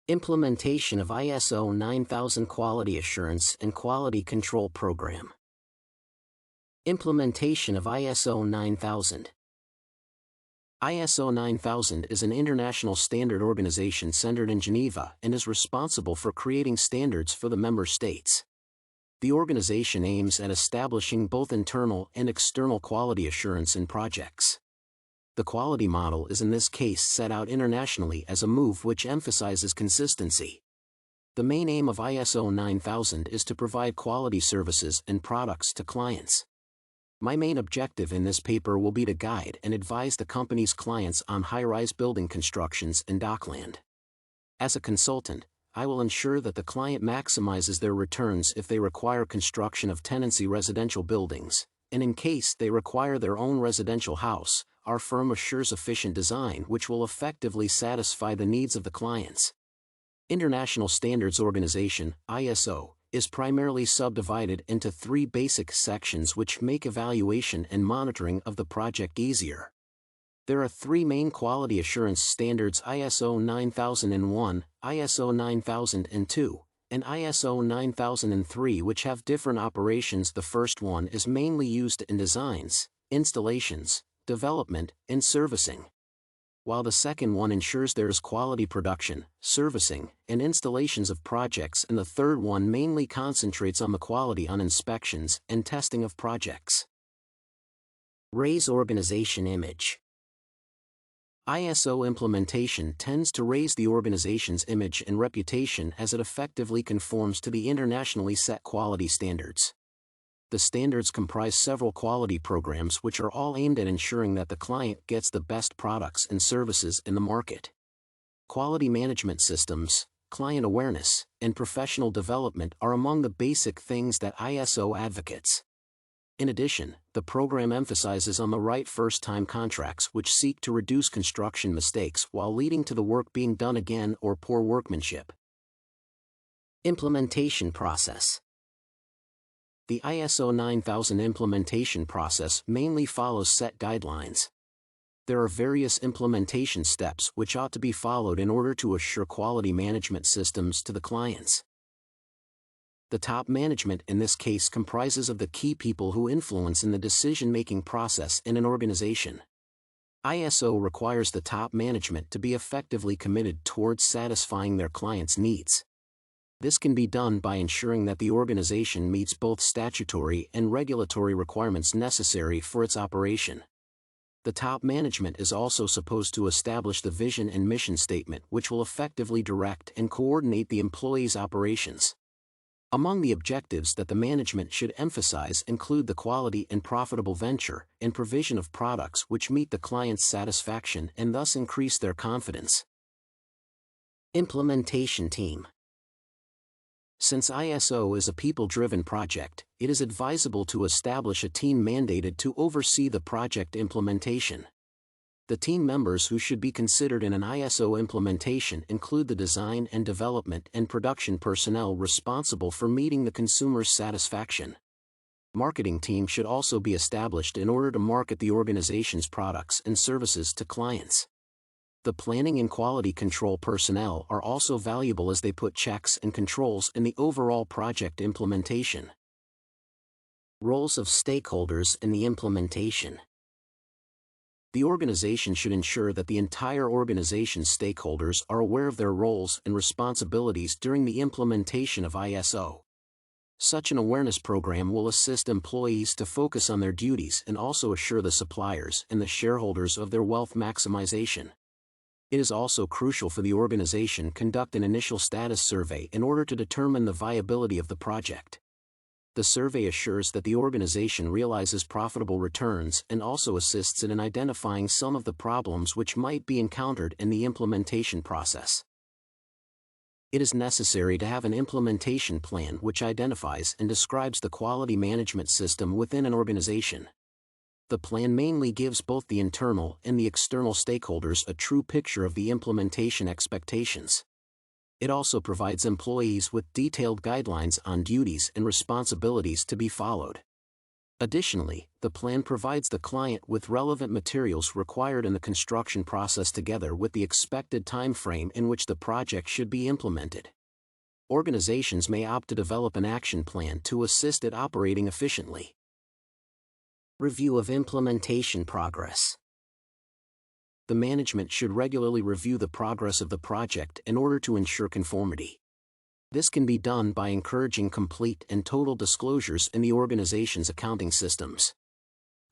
Implementation of ISO 9000 Quality Assurance and Quality Control Program. Implementation of ISO 9000. ISO 9000 is an international standard organization centered in Geneva and is responsible for creating standards for the member states. The organization aims at establishing both internal and external quality assurance in projects. The quality model is in this case set out internationally as a move which emphasizes consistency. The main aim of ISO 9000 is to provide quality services and products to clients. My main objective in this paper will be to guide and advise the company's clients on high-rise building constructions and dockland. As a consultant, I will ensure that the client maximizes their returns if they require construction of tenancy residential buildings, and in case they require their own residential house, our firm assures efficient design which will effectively satisfy the needs of the clients. International Standards Organization, ISO, is primarily subdivided into three basic sections which make evaluation and monitoring of the project easier. There are three main quality assurance standards: ISO 9001, ISO 9002, and ISO 9003, which have different operations. The first one is mainly used in designs, installations, development, and servicing, while the second one ensures there is quality production, servicing, and installations of projects, and the third one mainly concentrates on the quality on inspections and testing of projects. Raise organization image. ISO implementation tends to raise the organization's image and reputation as it effectively conforms to the internationally set quality standards. The standards comprise several quality programs which are all aimed at ensuring that the client gets the best products and services in the market. Quality management systems, client awareness, and professional development are among the basic things that ISO advocates. In addition, the program emphasizes on the right first-time contracts which seek to reduce construction mistakes while leading to the work being done again or poor workmanship. Implementation process. The ISO 9000 implementation process mainly follows set guidelines. There are various implementation steps which ought to be followed in order to assure quality management systems to the clients. The top management in this case comprises of the key people who influence in the decision-making process in an organization. ISO requires the top management to be effectively committed towards satisfying their clients' needs. This can be done by ensuring that the organization meets both statutory and regulatory requirements necessary for its operation. The top management is also supposed to establish the vision and mission statement which will effectively direct and coordinate the employees' operations. Among the objectives that the management should emphasize include the quality and profitable venture and provision of products which meet the client's satisfaction and thus increase their confidence. Implementation team. Since ISO is a people-driven project, it is advisable to establish a team mandated to oversee the project implementation. The team members who should be considered in an ISO implementation include the design and development and production personnel responsible for meeting the consumer's satisfaction. Marketing team should also be established in order to market the organization's products and services to clients. The planning and quality control personnel are also valuable as they put checks and controls in the overall project implementation. Roles of stakeholders in the implementation. The organization should ensure that the entire organization's stakeholders are aware of their roles and responsibilities during the implementation of ISO. Such an awareness program will assist employees to focus on their duties and also assure the suppliers and the shareholders of their wealth maximization. It is also crucial for the organization to conduct an initial status survey in order to determine the viability of the project. The survey assures that the organization realizes profitable returns and also assists in identifying some of the problems which might be encountered in the implementation process. It is necessary to have an implementation plan which identifies and describes the quality management system within an organization. The plan mainly gives both the internal and the external stakeholders a true picture of the implementation expectations. It also provides employees with detailed guidelines on duties and responsibilities to be followed. Additionally, the plan provides the client with relevant materials required in the construction process together with the expected time frame in which the project should be implemented. Organizations may opt to develop an action plan to assist it operating efficiently. Review of implementation progress. The management should regularly review the progress of the project in order to ensure conformity. This can be done by encouraging complete and total disclosures in the organization's accounting systems.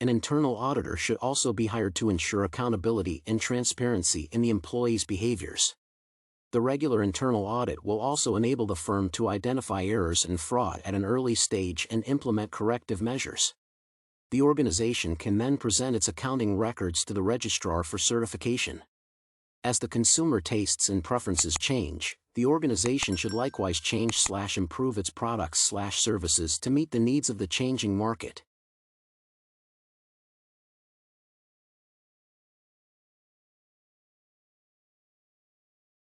An internal auditor should also be hired to ensure accountability and transparency in the employees' behaviors. The regular internal audit will also enable the firm to identify errors and fraud at an early stage and implement corrective measures. The organization can then present its accounting records to the registrar for certification. As the consumer tastes and preferences change, the organization should likewise change/improve its products/services to meet the needs of the changing market.